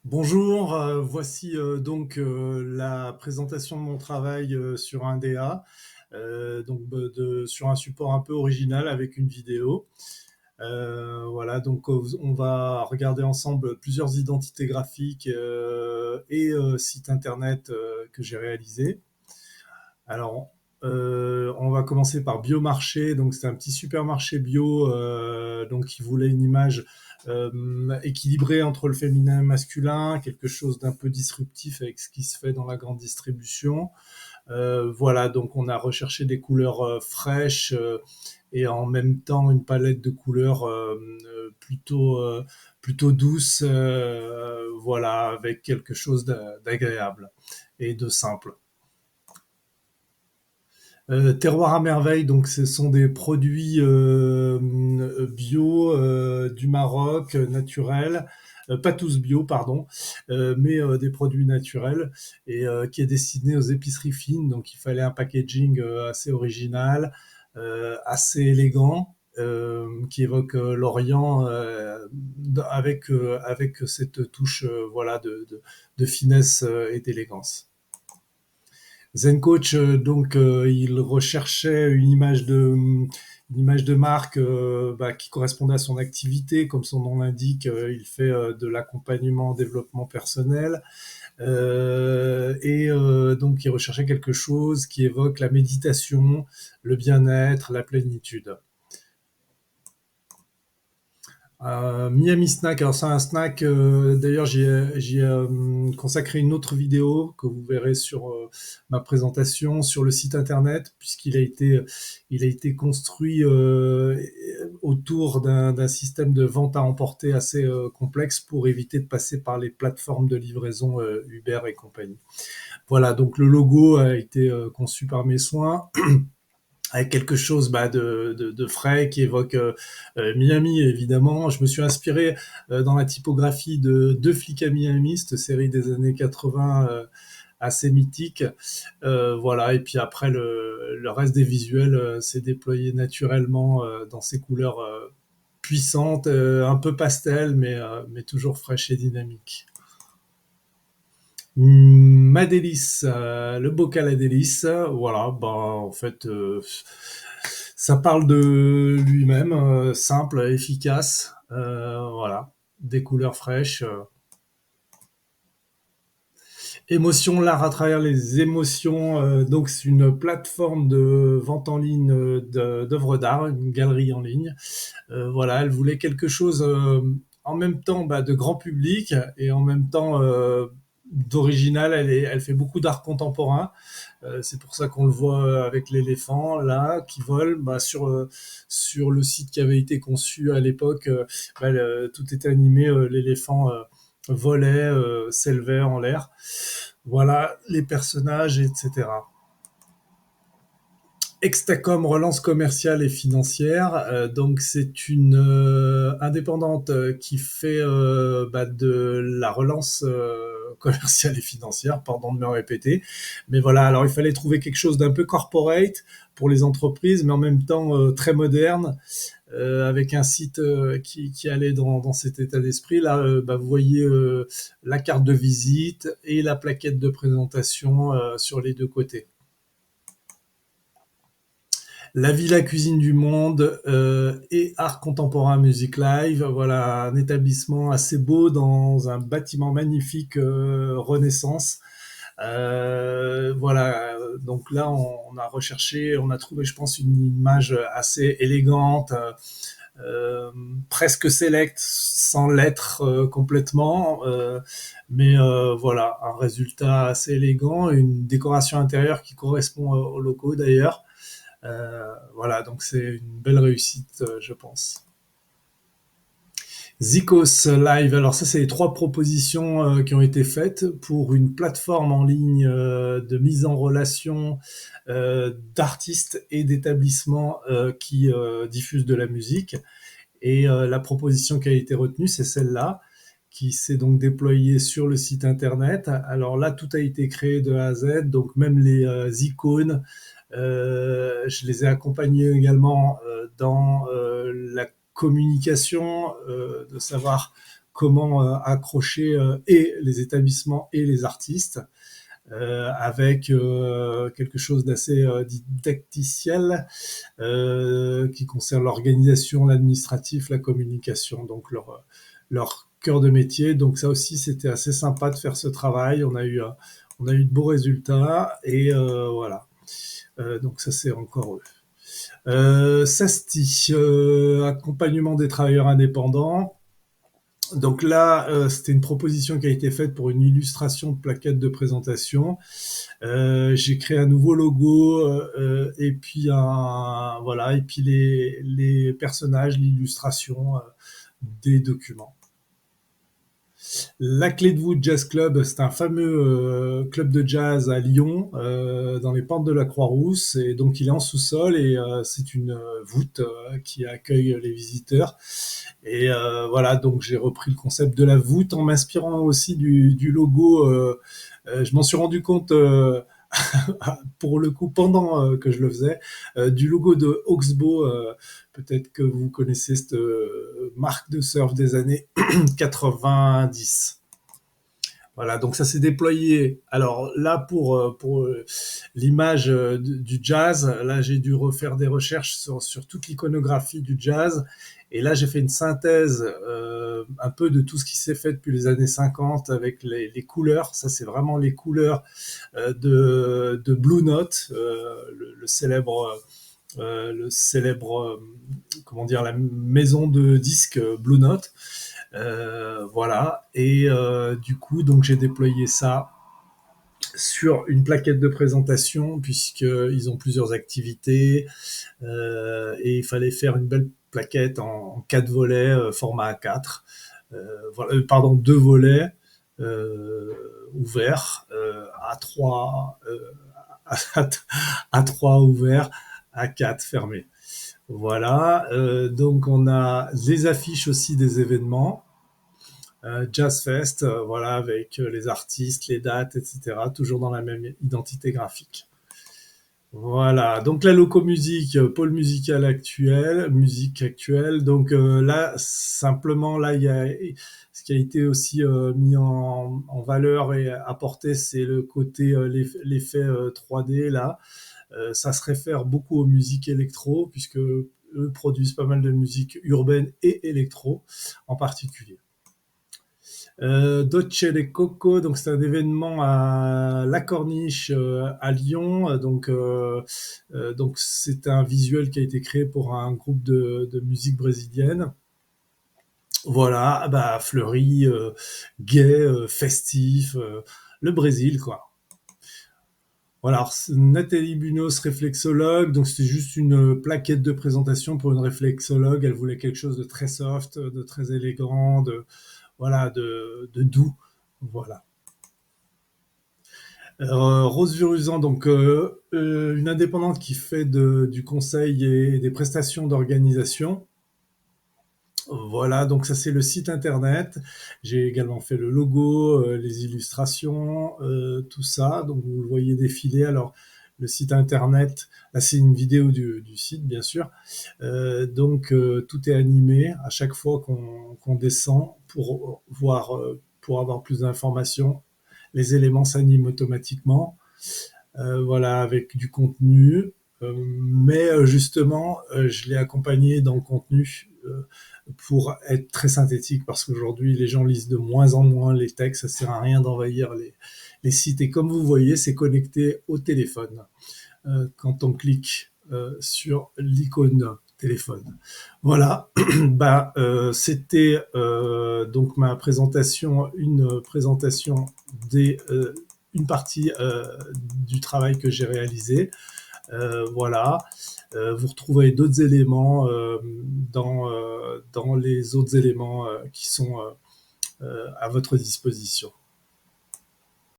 Bonjour, voici la présentation de mon travail sur un DA, sur un support un peu original avec une vidéo. Voilà, donc on va regarder ensemble plusieurs identités graphiques et sites internet que j'ai réalisés. Alors, on va commencer par Biomarché. Donc, c'est un petit supermarché bio donc qui voulait une image équilibrée entre le féminin et le masculin, quelque chose d'un peu disruptif avec ce qui se fait dans la grande distribution. Voilà, donc on a recherché des couleurs fraîches et en même temps une palette de couleurs plutôt douce, voilà, avec quelque chose d'agréable et de simple. Terroir à merveille, donc ce sont des produits bio du Maroc, naturels, pas tous bio, pardon, mais des produits naturels et qui est destiné aux épiceries fines. Donc il fallait un packaging assez original, assez élégant, qui évoque l'Orient avec cette touche voilà de finesse et d'élégance. Zen Coach, il recherchait une image de marque qui correspondait à son activité, comme son nom l'indique, il fait de l'accompagnement, développement personnel, donc il recherchait quelque chose qui évoque la méditation, le bien-être, la plénitude. Miami Snack, alors c'est un snack, d'ailleurs j'ai consacré une autre vidéo que vous verrez sur ma présentation sur le site internet, il a été construit autour d'un système de vente à emporter assez complexe pour éviter de passer par les plateformes de livraison Uber et compagnie. Voilà, donc le logo a été conçu par mes soins avec quelque chose de frais qui évoque Miami, évidemment. Je me suis inspiré dans la typographie de Deux flics à Miami, cette série des années 80 assez mythique. Voilà, et puis après, le reste des visuels s'est déployé naturellement dans ces couleurs puissantes, un peu pastel, mais toujours fraîches et dynamiques. Ma délice, le bocal à délice, voilà, bah en fait, ça parle de lui-même, simple, efficace, voilà, des couleurs fraîches. Émotion, l'art à travers les émotions, donc c'est une plateforme de vente en ligne d'œuvres d'art, une galerie en ligne. Voilà, elle voulait quelque chose en même temps de grand public et en même temps d'original. Elle fait beaucoup d'art contemporain. C'est pour ça qu'on le voit avec l'éléphant là qui vole sur le site qui avait été conçu à l'époque. Tout était animé, l'éléphant volait, s'élevait en l'air. Voilà les personnages, etc. Extacom relance commerciale et financière. Donc c'est une indépendante qui fait de la relance commerciale et financière, pardon de me répéter. Mais voilà, alors il fallait trouver quelque chose d'un peu corporate pour les entreprises, mais en même temps très moderne, avec un site qui allait dans cet état d'esprit. Là, vous voyez la carte de visite et la plaquette de présentation sur les deux côtés. La Villa Cuisine du Monde et Art Contemporain Music Live. Voilà, un établissement assez beau dans un bâtiment magnifique Renaissance. Voilà, donc là on a recherché, on a trouvé, je pense, une image assez élégante, presque select, sans l'être complètement, voilà, un résultat assez élégant, une décoration intérieure qui correspond aux locaux d'ailleurs. Voilà, donc c'est une belle réussite, je pense. Zikos Live, alors ça c'est les trois propositions qui ont été faites pour une plateforme en ligne de mise en relation d'artistes et d'établissements qui diffusent de la musique. Et la proposition qui a été retenue, c'est celle-là, qui s'est donc déployée sur le site internet. Alors là, tout a été créé de A à Z, donc même les icônes, je les ai accompagnés également dans la communication, de savoir comment accrocher et les établissements et les artistes avec quelque chose d'assez didacticiel qui concerne l'organisation, l'administratif, la communication, donc leur cœur de métier. Donc ça aussi, c'était assez sympa de faire ce travail. On a eu de beaux résultats et voilà. Donc ça, c'est encore eux. SASTI, accompagnement des travailleurs indépendants. Donc là, c'était une proposition qui a été faite pour une illustration de plaquette de présentation. J'ai créé un nouveau logo et puis voilà, et puis les personnages, l'illustration des documents. La Clé de voûte Jazz Club, c'est un fameux club de jazz à Lyon, dans les pentes de la Croix-Rousse, et donc il est en sous-sol et c'est une voûte qui accueille les visiteurs. Et voilà, donc j'ai repris le concept de la voûte en m'inspirant aussi du logo. Je m'en suis rendu compte pour le coup pendant que je le faisais, du logo de Oxbow. Peut-être que vous connaissez cette marque de surf des années 90. Voilà, donc ça s'est déployé. Alors là, pour l'image du jazz, là j'ai dû refaire des recherches sur toute l'iconographie du jazz. Et là, j'ai fait une synthèse un peu de tout ce qui s'est fait depuis les années 50 avec les couleurs. Ça, c'est vraiment les couleurs de Blue Note, le célèbre, comment dire, la maison de disques Blue Note. Voilà. Et du coup, donc j'ai déployé ça sur une plaquette de présentation puisqu'ils ont plusieurs activités et il fallait faire une belle plaquette en 4 volets, format A4. Voilà, pardon, 2 volets ouverts, A3, A3 ouverts, A4 fermés. Voilà, donc on a les affiches aussi des événements. Jazz Fest, voilà, avec les artistes, les dates, etc., toujours dans la même identité graphique. Voilà, donc la locomusique, pôle musical actuel, musique actuelle. Donc là, simplement, là, il y a ce qui a été aussi mis en valeur et apporté, c'est le côté l'effet 3D là. Ça se réfère beaucoup aux musiques électro, puisque eux produisent pas mal de musique urbaine et électro en particulier. Dolce de Coco, donc c'est un événement à La Corniche à Lyon. Donc c'est un visuel qui a été créé pour un groupe de musique brésilienne. Voilà, bah fleuri, gai, festif, le Brésil quoi. Voilà, alors, Nathalie Bunos, réflexologue, donc c'était juste une plaquette de présentation pour une réflexologue. Elle voulait quelque chose de très soft, de très élégant, voilà, de doux. Voilà. Rose Viruzan, donc une indépendante qui fait du conseil et des prestations d'organisation. Voilà, donc ça c'est le site internet. J'ai également fait le logo, les illustrations, tout ça. Donc vous le voyez défiler. Alors le site internet, là c'est une vidéo du site bien sûr. Donc tout est animé à chaque fois qu'on descend pour voir, pour avoir plus d'informations. Les éléments s'animent automatiquement. Voilà, avec du contenu. Mais justement, je l'ai accompagné dans le contenu pour être très synthétique, parce qu'aujourd'hui, les gens lisent de moins en moins les textes, ça sert à rien d'envahir les sites. Et comme vous voyez, c'est connecté au téléphone quand on clique sur l'icône téléphone. Voilà, bah, c'était donc ma présentation, une présentation une partie du travail que j'ai réalisé. Voilà. Vous retrouverez d'autres éléments dans les autres éléments qui sont à votre disposition.